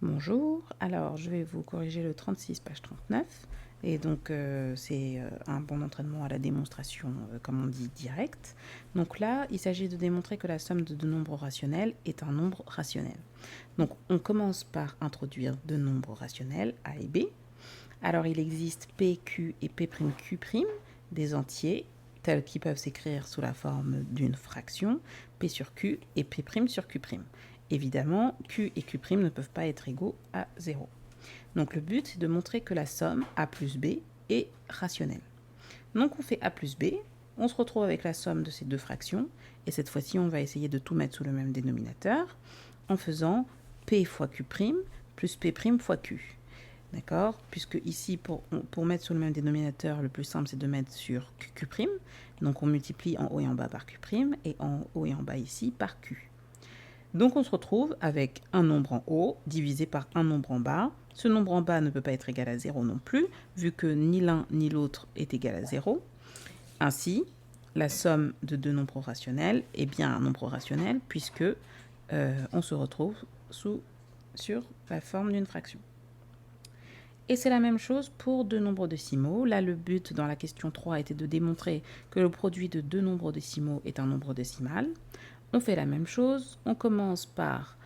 Bonjour, alors je vais vous corriger le 36, page 39. Et donc c'est un bon entraînement à la démonstration, comme on dit, directe. Donc là, il s'agit de démontrer que la somme de deux nombres rationnels est un nombre rationnel. Donc on commence par introduire deux nombres rationnels, A et B. Alors il existe P, Q et P'Q', des entiers, tels qu'ils peuvent s'écrire sous la forme d'une fraction, P sur Q et P' sur Q'. Évidemment, Q et Q' ne peuvent pas être égaux à 0. Donc le but, c'est de montrer que la somme A plus B est rationnelle. Donc on fait A plus B, on se retrouve avec la somme de ces deux fractions, et cette fois-ci, on va essayer de tout mettre sous le même dénominateur, en faisant P fois Q' plus P' fois Q. D'accord? Puisque ici, pour mettre sous le même dénominateur, le plus simple, c'est de mettre sur QQ'. Donc on multiplie en haut et en bas par Q', et en haut et en bas ici par Q. Donc on se retrouve avec un nombre en haut divisé par un nombre en bas. Ce nombre en bas ne peut pas être égal à 0 non plus, vu que ni l'un ni l'autre est égal à 0. Ainsi, la somme de deux nombres rationnels est bien un nombre rationnel, puisque on se retrouve sur la forme d'une fraction. Et c'est la même chose pour deux nombres décimaux. Là, le but dans la question 3 était de démontrer que le produit de deux nombres décimaux est un nombre décimal. On fait la même chose. On commence par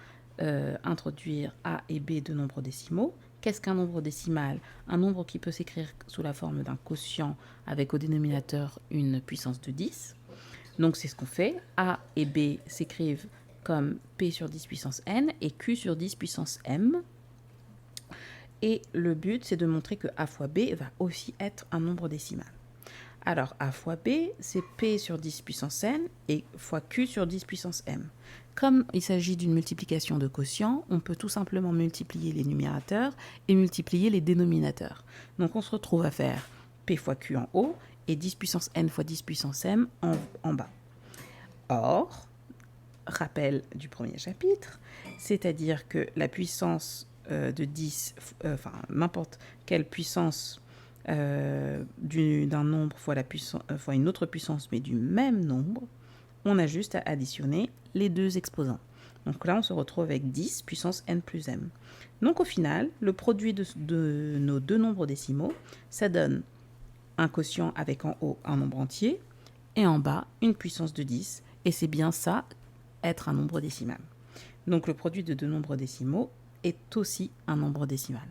introduire A et B de nombres décimaux. Qu'est-ce qu'un nombre décimal? Un nombre qui peut s'écrire sous la forme d'un quotient avec au dénominateur une puissance de 10. Donc c'est ce qu'on fait. A et B s'écrivent comme P sur 10 puissance n et Q sur 10 puissance m. Et le but, c'est de montrer que A fois B va aussi être un nombre décimal. Alors, A fois B, c'est P sur 10 puissance n et fois Q sur 10 puissance m. Comme il s'agit d'une multiplication de quotients, on peut tout simplement multiplier les numérateurs et multiplier les dénominateurs. Donc, on se retrouve à faire P fois Q en haut et 10 puissance n fois 10 puissance m en bas. Or, rappel du premier chapitre, c'est-à-dire que la puissance de 10, n'importe quelle puissance d'un nombre fois une autre puissance, mais du même nombre, on a juste à additionner les deux exposants. Donc là, on se retrouve avec 10 puissance n plus m. Donc au final, le produit de nos deux nombres décimaux, ça donne un quotient avec en haut un nombre entier et en bas une puissance de 10. Et c'est bien ça, être un nombre décimal. Donc le produit de deux nombres décimaux est aussi un nombre décimal.